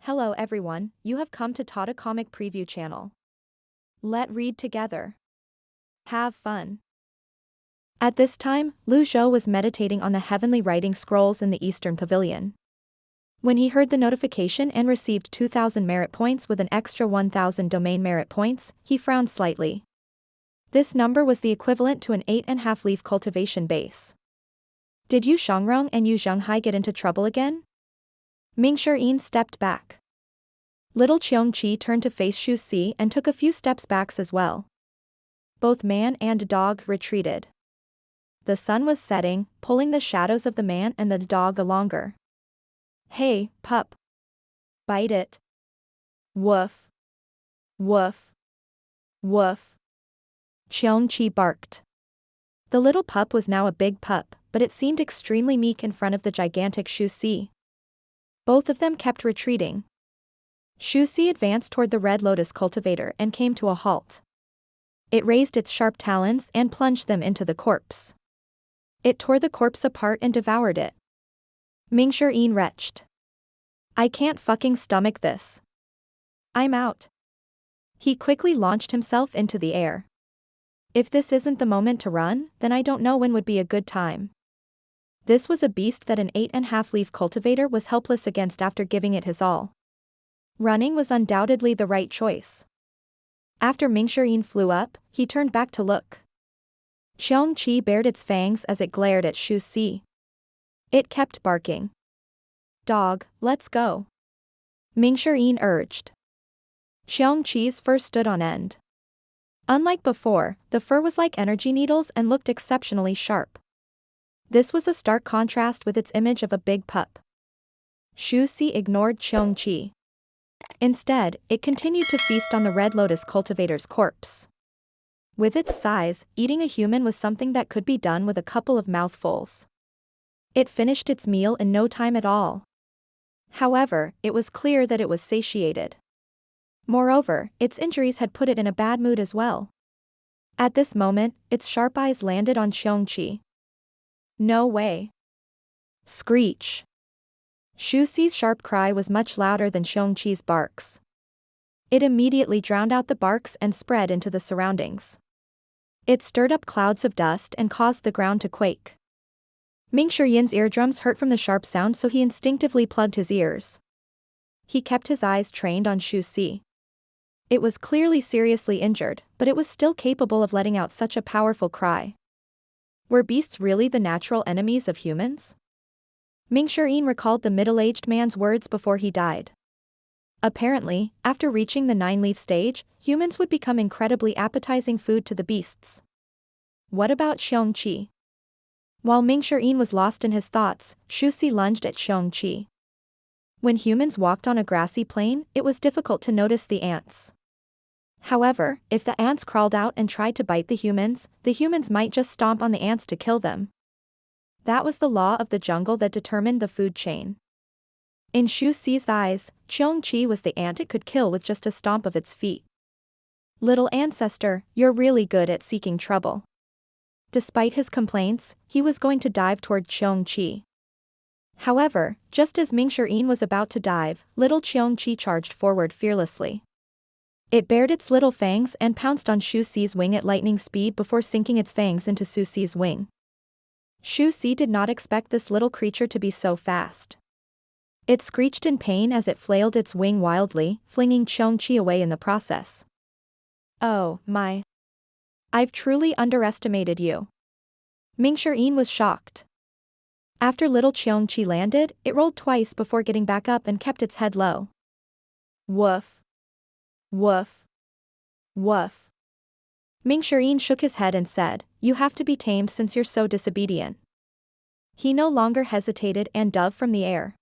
Hello everyone, you have come to Tata Comic Preview channel. Let read together. Have fun. At this time, Zhou was meditating on the heavenly writing scrolls in the Eastern Pavilion. When he heard the notification and received 2,000 merit points with an extra 1,000 domain merit points, he frowned slightly. This number was the equivalent to an 8.5 leaf cultivation base. Did Yu Shangrong and Yu Zhenghai get into trouble again? Ming Shiyin stepped back. Little Qiongqi turned to face Xu Si and took a few steps back as well. Both man and dog retreated. The sun was setting, pulling the shadows of the man and the dog longer. Hey, pup. Bite it. Woof. Woof. Woof. Qiongqi barked. The little pup was now a big pup, but it seemed extremely meek in front of the gigantic Xu Si. Both of them kept retreating. Xu Si advanced toward the red lotus cultivator and came to a halt. It raised its sharp talons and plunged them into the corpse. It tore the corpse apart and devoured it. Ming Shiyin retched. I can't fucking stomach this. I'm out. He quickly launched himself into the air. If this isn't the moment to run, then I don't know when would be a good time. This was a beast that an 8.5 leaf cultivator was helpless against after giving it his all. Running was undoubtedly the right choice. After Ming Shiyin flew up, he turned back to look. Qiongqi bared its fangs as it glared at Xu Si. It kept barking. Dog, let's go. Ming Shiyin urged. Qiongqi's fur stood on end. Unlike before, the fur was like energy needles and looked exceptionally sharp. This was a stark contrast with its image of a big pup. Xu Si ignored Qiongqi. Instead, it continued to feast on the red lotus cultivator's corpse. With its size, eating a human was something that could be done with a couple of mouthfuls. It finished its meal in no time at all. However, it was clear that it was satiated. Moreover, its injuries had put it in a bad mood as well. At this moment, its sharp eyes landed on Qiongqi. No way. Screech. Xu Si's sharp cry was much louder than Qiongqi's barks. It immediately drowned out the barks and spread into the surroundings. It stirred up clouds of dust and caused the ground to quake. Ming Shiyin's eardrums hurt from the sharp sound, so he instinctively plugged his ears. He kept his eyes trained on Xu Si. It was clearly seriously injured, but it was still capable of letting out such a powerful cry. Were beasts really the natural enemies of humans? Ming Shiyin recalled the middle-aged man's words before he died. Apparently, after reaching the 9-leaf stage, humans would become incredibly appetizing food to the beasts. What about Qiongqi? While Ming Shiyin was lost in his thoughts, Xu Si lunged at Qiongqi. When humans walked on a grassy plain, it was difficult to notice the ants. However, if the ants crawled out and tried to bite the humans might just stomp on the ants to kill them. That was the law of the jungle that determined the food chain. In Xu Si's eyes, Qiongqi was the ant it could kill with just a stomp of its feet. Little ancestor, you're really good at seeking trouble. Despite his complaints, he was going to dive toward Qiongqi. However, just as Ming Shiyin was about to dive, little Qiongqi charged forward fearlessly. It bared its little fangs and pounced on Xu Si's wing at lightning speed before sinking its fangs into Xu Si's wing. Xu Si did not expect this little creature to be so fast. It screeched in pain as it flailed its wing wildly, flinging Qiongqi away in the process. Oh, my. I've truly underestimated you. Ming Shiyin was shocked. After little Qiongqi landed, it rolled twice before getting back up and kept its head low. Woof. Woof. Woof. Ming Shiyin shook his head and said, you have to be tamed since you're so disobedient. He no longer hesitated and dove from the air.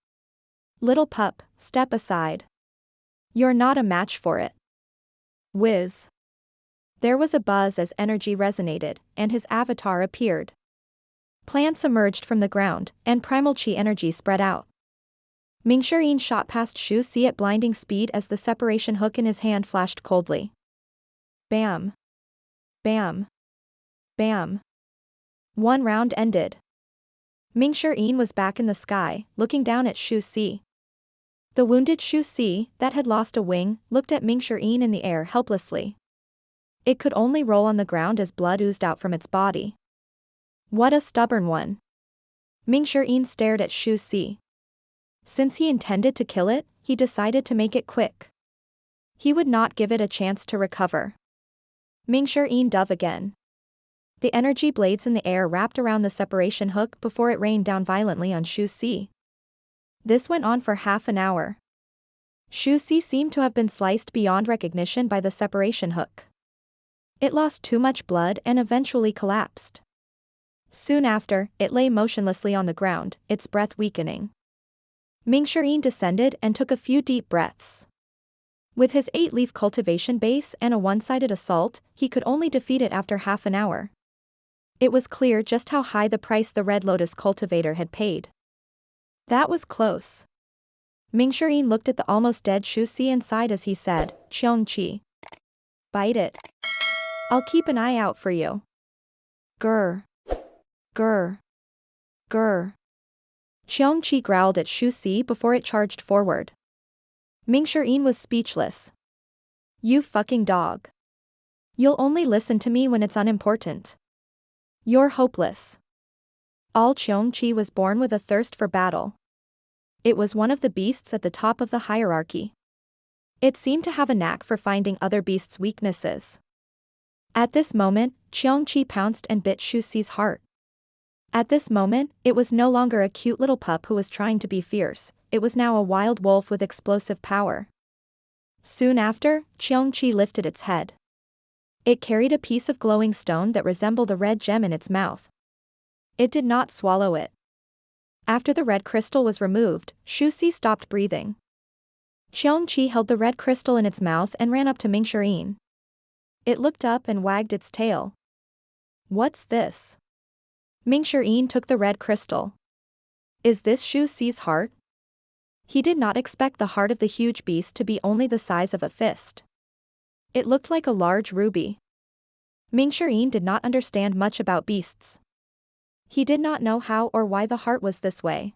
Little pup, step aside. You're not a match for it. Whiz. There was a buzz as energy resonated, and his avatar appeared. Plants emerged from the ground, and primal chi energy spread out. Ming Shiyin shot past Xu Si at blinding speed as the separation hook in his hand flashed coldly. Bam. Bam. Bam. One round ended. Ming Shiyin was back in the sky, looking down at Xu Si. The wounded Shu Si, that had lost a wing, looked at Ming Shirin in the air helplessly. It could only roll on the ground as blood oozed out from its body. What a stubborn one. Ming Shirin stared at Shu Si. Since he intended to kill it, he decided to make it quick. He would not give it a chance to recover. Ming Shirin dove again. The energy blades in the air wrapped around the separation hook before it rained down violently on Shu Si. This went on for half an hour. Shu Si seemed to have been sliced beyond recognition by the separation hook. It lost too much blood and eventually collapsed. Soon after, it lay motionlessly on the ground, its breath weakening. Ming Shirin descended and took a few deep breaths. With his 8-leaf cultivation base and a one-sided assault, he could only defeat it after half an hour. It was clear just how high the price the Red Lotus cultivator had paid. That was close. Ming Shirin looked at the almost dead Shu Si and sighed as he said, "Qiongqi. Bite it. I'll keep an eye out for you." Grr. Grr. Grr. Qiongqi growled at Shu Si before it charged forward. Ming Shirin was speechless. "You fucking dog. You'll only listen to me when it's unimportant. You're hopeless." All Qiongqi was born with a thirst for battle. It was one of the beasts at the top of the hierarchy. It seemed to have a knack for finding other beasts' weaknesses. At this moment, Qiongqi pounced and bit Shu Si's heart. At this moment, it was no longer a cute little pup who was trying to be fierce, it was now a wild wolf with explosive power. Soon after, Qiongqi lifted its head. It carried a piece of glowing stone that resembled a red gem in its mouth. It did not swallow it. After the red crystal was removed, Shu Si stopped breathing. Qiongqi held the red crystal in its mouth and ran up to Ming Shirin. It looked up and wagged its tail. "What's this?" Ming Shirin took the red crystal. "Is this Shu Si's heart?" He did not expect the heart of the huge beast to be only the size of a fist. It looked like a large ruby. Ming Shirin did not understand much about beasts. He did not know how or why the heart was this way.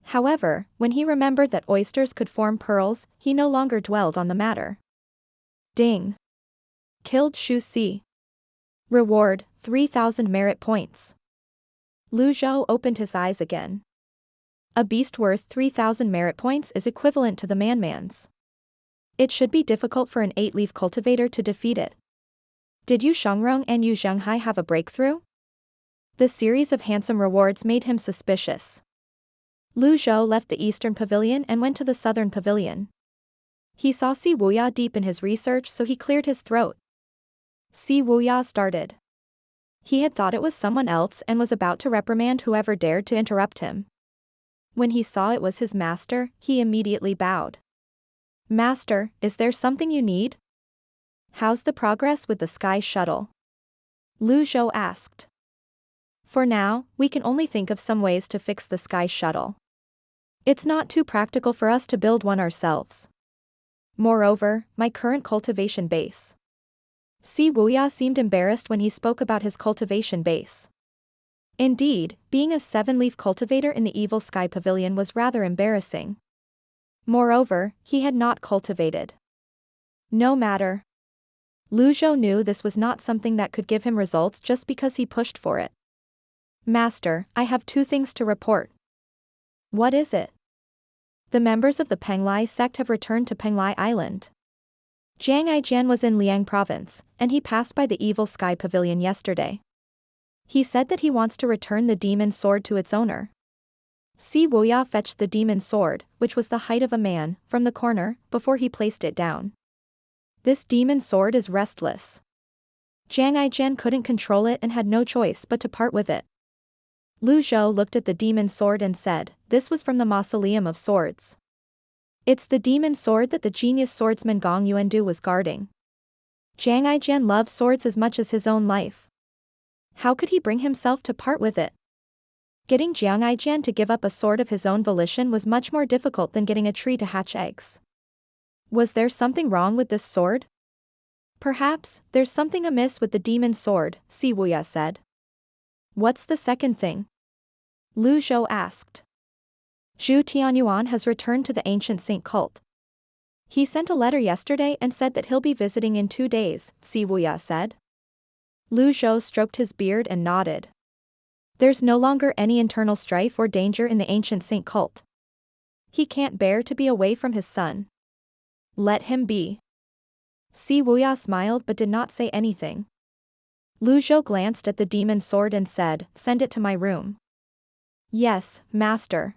However, when he remembered that oysters could form pearls, he no longer dwelled on the matter. Ding. Killed Shu Si. Reward, 3,000 merit points. Zhou opened his eyes again. A beast worth 3,000 merit points is equivalent to the man's. It should be difficult for an 8-leaf cultivator to defeat it. Did Yu Shengrong and Yu Zhenghai have a breakthrough? The series of handsome rewards made him suspicious. Zhou left the eastern pavilion and went to the southern pavilion. He saw Si Wuya deep in his research, so he cleared his throat. Si Wuya started. He had thought it was someone else and was about to reprimand whoever dared to interrupt him. When he saw it was his master, he immediately bowed. "Master, is there something you need?" "How's the progress with the sky shuttle?" Zhou asked. "For now, we can only think of some ways to fix the sky shuttle. It's not too practical for us to build one ourselves. Moreover, my current cultivation base." Si Wuya seemed embarrassed when he spoke about his cultivation base. Indeed, being a 7-leaf cultivator in the Evil Sky Pavilion was rather embarrassing. Moreover, he had not cultivated. No matter. Zhou knew this was not something that could give him results just because he pushed for it. "Master, I have 2 things to report." "What is it?" "The members of the Penglai sect have returned to Penglai Island. Zhang was in Liang Province, and he passed by the Evil Sky Pavilion yesterday. He said that he wants to return the demon sword to its owner." Si Wuya fetched the demon sword, which was the height of a man, from the corner, before he placed it down. "This demon sword is restless. Zhang couldn't control it and had no choice but to part with it." Zhou looked at the demon sword and said, "This was from the Mausoleum of Swords. It's the demon sword that the genius swordsman Gong Yuandu was guarding. Zhang loves swords as much as his own life. How could he bring himself to part with it? Getting Zhang to give up a sword of his own volition was much more difficult than getting a tree to hatch eggs. Was there something wrong with this sword?" "Perhaps, there's something amiss with the demon sword," Si Wuya said. "What's the second thing?" Zhou asked. Zhou Tianyuan has returned to the ancient saint cult. He sent a letter yesterday and said that he'll be visiting in 2 days, Wuya said. Lu Zhou stroked his beard and nodded. There's no longer any internal strife or danger in the ancient saint cult. He can't bear to be away from his son. Let him be. Wuya smiled but did not say anything. Lu Zhou glanced at the demon sword and said, "Send it to my room." "Yes, master."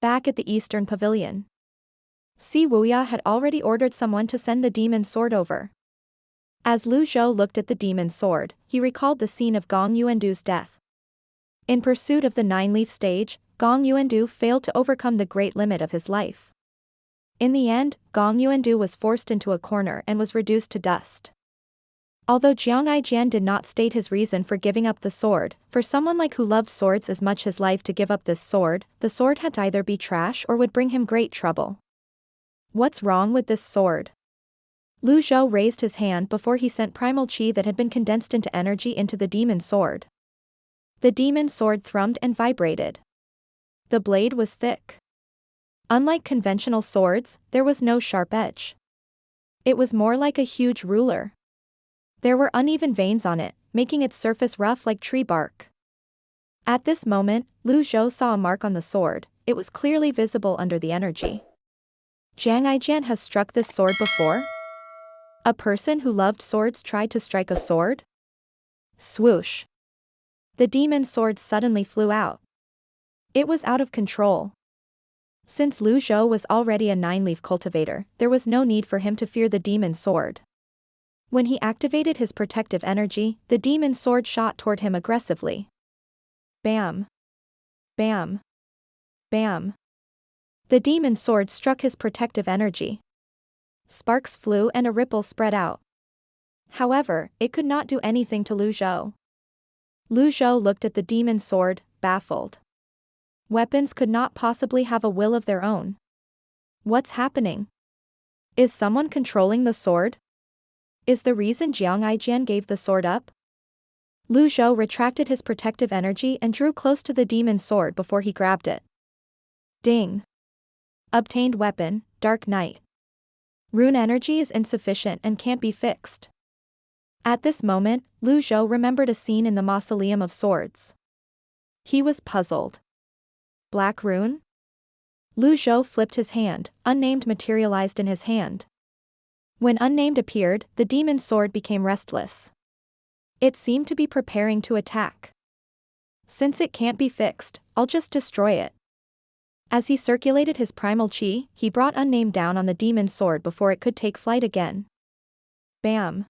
Back at the eastern pavilion. Wuya had already ordered someone to send the demon sword over. As Lu Zhou looked at the demon sword, he recalled the scene of Gong Yuandu's death. In pursuit of the 9-leaf stage, Gong Yuandu failed to overcome the great limit of his life. In the end, Gong Yuandu was forced into a corner and was reduced to dust. Although Zhenghai Jian did not state his reason for giving up the sword, for someone like who loved swords as much his life to give up this sword, the sword had to either be trash or would bring him great trouble. What's wrong with this sword? Lu Zhou raised his hand before he sent primal chi that had been condensed into energy into the demon sword. The demon sword thrummed and vibrated. The blade was thick. Unlike conventional swords, there was no sharp edge. It was more like a huge ruler. There were uneven veins on it, making its surface rough like tree bark. At this moment, Lu Zhou saw a mark on the sword. It was clearly visible under the energy. Zhenghai Jian has struck this sword before? A person who loved swords tried to strike a sword? Swoosh. The demon sword suddenly flew out. It was out of control. Since Lu Zhou was already a 9-leaf cultivator, there was no need for him to fear the demon sword. When he activated his protective energy, the demon sword shot toward him aggressively. Bam. Bam. Bam. The demon sword struck his protective energy. Sparks flew and a ripple spread out. However, it could not do anything to Lu Zhou. Lu Zhou looked at the demon sword, baffled. Weapons could not possibly have a will of their own. What's happening? Is someone controlling the sword? Is the reason Zhenghai Jian gave the sword up? Lu Zhou retracted his protective energy and drew close to the demon sword before he grabbed it. Ding. Obtained weapon, Dark Knight. Rune energy is insufficient and can't be fixed. At this moment, Lu Zhou remembered a scene in the Mausoleum of Swords. He was puzzled. Black rune? Lu Zhou flipped his hand, Unnamed materialized in his hand. When Unnamed appeared, the demon sword became restless. It seemed to be preparing to attack. Since it can't be fixed, I'll just destroy it. As he circulated his primal chi, he brought Unnamed down on the demon sword before it could take flight again. Bam.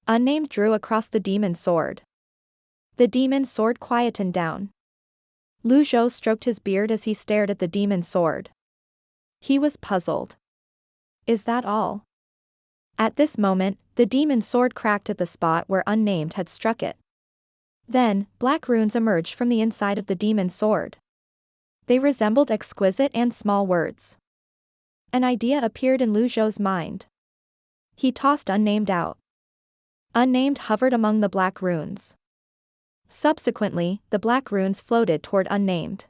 Unnamed drew across the demon sword. The demon sword quietened down. Lu Zhou stroked his beard as he stared at the demon sword. He was puzzled. Is that all? At this moment, the demon sword cracked at the spot where Unnamed had struck it. Then, black runes emerged from the inside of the demon sword. They resembled exquisite and small words. An idea appeared in Lu Zhou's mind. He tossed Unnamed out. Unnamed hovered among the black runes. Subsequently, the black runes floated toward Unnamed.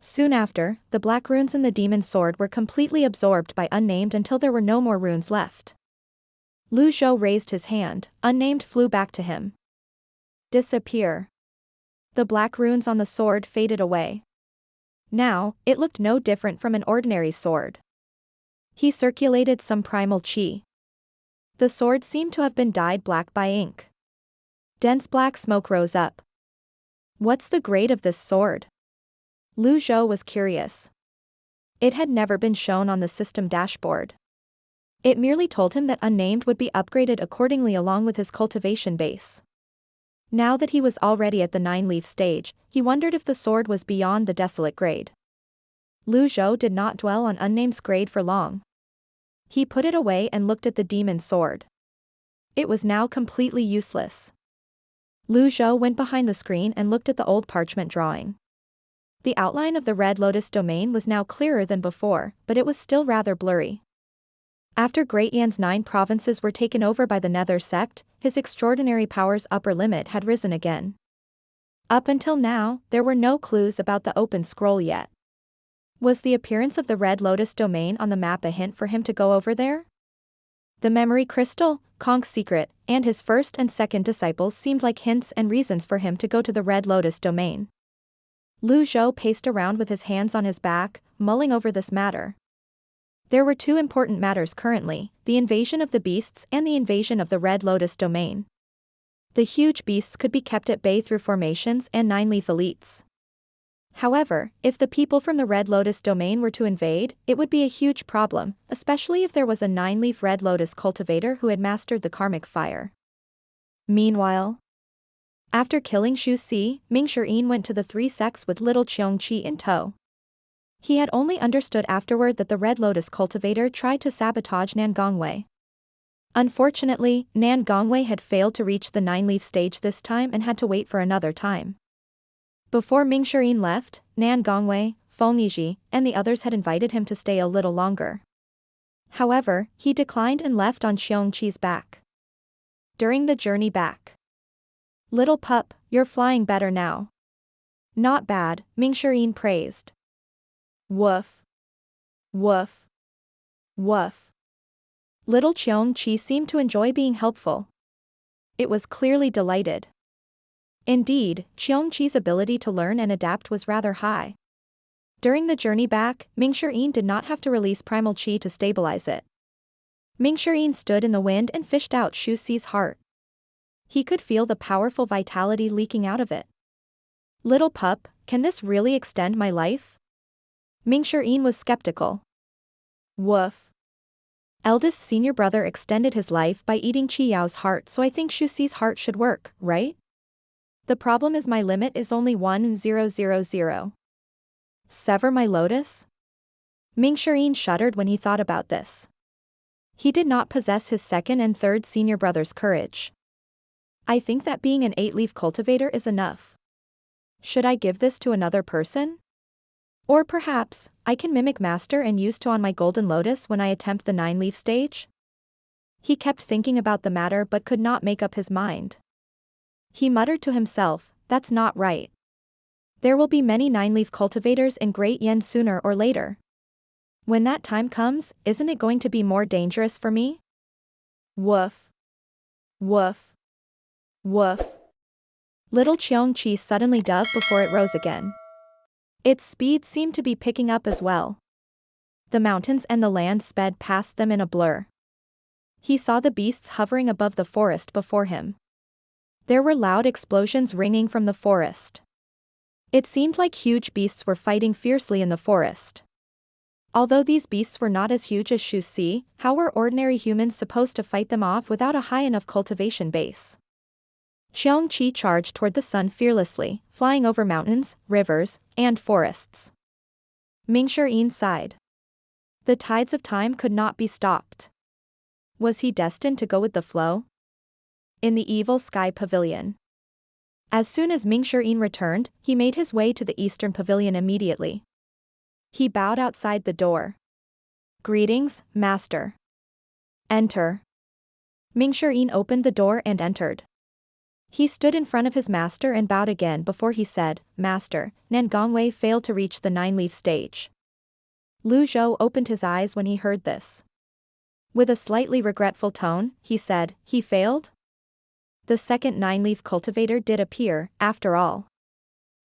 Soon after, the black runes in the demon sword were completely absorbed by Unnamed until there were no more runes left. Lu Zhou raised his hand, Unnamed flew back to him. Disappear. The black runes on the sword faded away. Now, it looked no different from an ordinary sword. He circulated some primal chi. The sword seemed to have been dyed black by ink. Dense black smoke rose up. What's the grade of this sword? Lu Zhou was curious. It had never been shown on the system dashboard. It merely told him that Unnamed would be upgraded accordingly along with his cultivation base. Now that he was already at the 9-leaf stage, he wondered if the sword was beyond the desolate grade. Lu Zhou did not dwell on Unnamed's grade for long. He put it away and looked at the demon sword. It was now completely useless. Lu Zhou went behind the screen and looked at the old parchment drawing. The outline of the Red Lotus domain was now clearer than before, but it was still rather blurry. After Great Yan's 9 provinces were taken over by the Nether Sect, his extraordinary power's upper limit had risen again. Up until now, there were no clues about the open scroll yet. Was the appearance of the Red Lotus domain on the map a hint for him to go over there? The memory crystal, Kong's secret, and his first and second disciples seemed like hints and reasons for him to go to the Red Lotus domain. Zhou paced around with his hands on his back, mulling over this matter. There were two important matters currently, the invasion of the beasts and the invasion of the Red Lotus domain. The huge beasts could be kept at bay through formations and nine-leaf elites. However, if the people from the Red Lotus domain were to invade, it would be a huge problem, especially if there was a nine-leaf Red Lotus cultivator who had mastered the karmic fire. Meanwhile, after killing Shu Si, Ming-Shirin went to the three sects with little Cheong-Chi in tow. He had only understood afterward that the Red Lotus cultivator tried to sabotage Nan Gongwei. Unfortunately, Nan Gongwei had failed to reach the nine-leaf stage this time and had to wait for another time. Before Ming-Shirin left, Nan Gongwei, Feng Yiji, and the others had invited him to stay a little longer. However, he declined and left on Cheong-Chi's back. During the journey back. "Little pup, you're flying better now." "Not bad," Ming-Shirin praised. "Woof. Woof. Woof." Little Cheong-Chi seemed to enjoy being helpful. It was clearly delighted. Indeed, Cheong-Chi's ability to learn and adapt was rather high. During the journey back, Ming-Shirin did not have to release primal chi to stabilize it. Ming-Shirin stood in the wind and fished out Shu Si's heart. He could feel the powerful vitality leaking out of it. "Little pup, can this really extend my life?" Ming-Shirin was skeptical. "Woof. Eldest senior brother extended his life by eating Chi Yao's heart, so I think Shu Si's heart should work, right? The problem is my limit is only 1,000. Sever my lotus?" Ming-Shirin shuddered when he thought about this. He did not possess his second and third senior brother's courage. "I think that being an 8-leaf cultivator is enough. Should I give this to another person? Or perhaps, I can mimic master and use to on my golden lotus when I attempt the 9-leaf stage?" He kept thinking about the matter but could not make up his mind. He muttered to himself, "That's not right. There will be many 9-leaf cultivators in Great Yen sooner or later. When that time comes, isn't it going to be more dangerous for me?" Woof. Woof. Woof. Little Cheong-Chi suddenly dove before it rose again. Its speed seemed to be picking up as well. The mountains and the land sped past them in a blur. He saw the beasts hovering above the forest before him. There were loud explosions ringing from the forest. It seemed like huge beasts were fighting fiercely in the forest. Although these beasts were not as huge as Shu Si, how were ordinary humans supposed to fight them off without a high enough cultivation base? Cheong-Chi charged toward the sun fearlessly, flying over mountains, rivers, and forests. Ming-Shirin sighed. The tides of time could not be stopped. Was he destined to go with the flow? In the Evil Sky Pavilion. As soon as Ming-Shirin returned, he made his way to the Eastern Pavilion immediately. He bowed outside the door. "Greetings, master." "Enter." Ming-Shirin opened the door and entered. He stood in front of his master and bowed again before he said, "Master, Nan Gongwei failed to reach the 9-leaf stage." Zhou opened his eyes when he heard this. With a slightly regretful tone, he said, "He failed?" The second 9-leaf cultivator did appear, after all.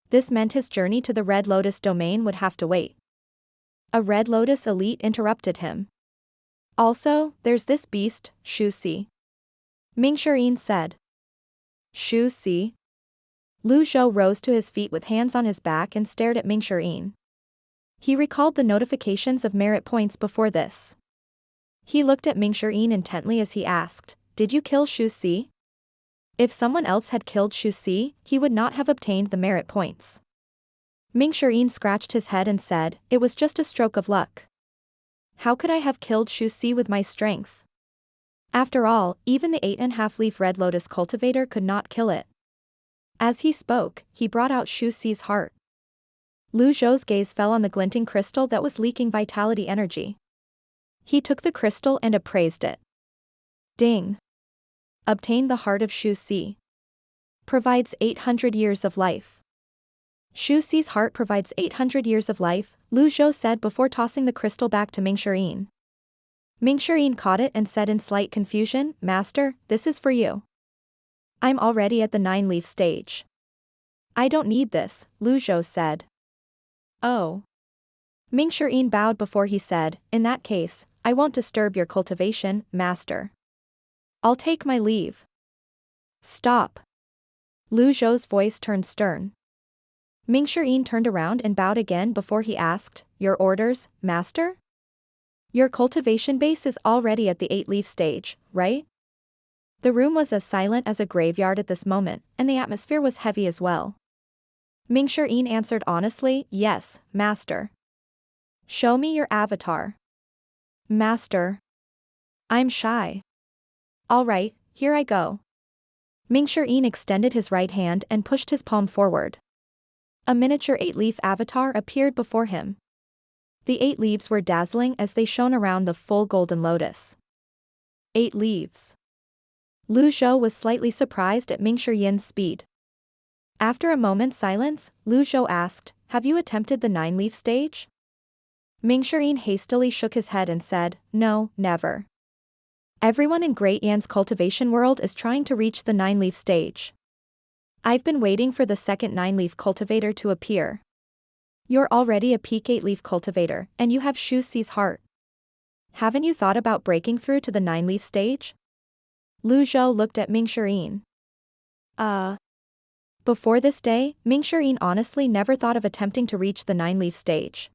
This meant his journey to the Red Lotus domain would have to wait. A Red Lotus elite interrupted him. "Also, there's this beast, Shu Si." Ming-Shirin said. "Shu Si?" Zhou rose to his feet with hands on his back and stared at Ming-Shirin. He recalled the notifications of merit points before this. He looked at Ming-Shirin intently as he asked, "Did you kill Shu Si?" If someone else had killed Shu Si, he would not have obtained the merit points. Ming-Shirin scratched his head and said, "It was just a stroke of luck. How could I have killed Shu Si with my strength? After all, even the 8.5-leaf Red Lotus cultivator could not kill it." As he spoke, he brought out Shu Si's heart. Zhou's gaze fell on the glinting crystal that was leaking vitality energy. He took the crystal and appraised it. Ding. Obtain the heart of Shu Si. Provides 800 years of life. Shu Xi's heart provides 800 years of life, Lu Zhou said before tossing the crystal back to Ming Shirin. Ming Shirin caught it and said in slight confusion, Master, this is for you. I'm already at the 9-leaf stage. I don't need this, Lu Zhou said. Oh. Ming Shirin bowed before he said, in that case, I won't disturb your cultivation, Master. I'll take my leave. Stop. Lu Zhou's voice turned stern. Ming Shirin turned around and bowed again before he asked, Your orders, Master? Your cultivation base is already at the 8-leaf stage, right? The room was as silent as a graveyard at this moment, and the atmosphere was heavy as well. Ming Shirin answered honestly, Yes, Master. Show me your avatar. Master. I'm shy. All right, here I go. Ming Shirin extended his right hand and pushed his palm forward. A miniature 8-leaf avatar appeared before him. The 8 leaves were dazzling as they shone around the full golden lotus. 8 leaves. Lu Zhou was slightly surprised at Ming Shirin's speed. After a moment's silence, Lu Zhou asked, Have you attempted the 9-leaf stage? Ming Shirin hastily shook his head and said, No, never. Everyone in Great Yan's cultivation world is trying to reach the 9-leaf stage. I've been waiting for the second 9-leaf cultivator to appear. You're already a peak 8-leaf cultivator, and you have Shu Xi's heart. Haven't you thought about breaking through to the 9-leaf stage? Lu Zhou looked at Ming Shirin. Before this day, Ming Shirin honestly never thought of attempting to reach the 9-leaf stage.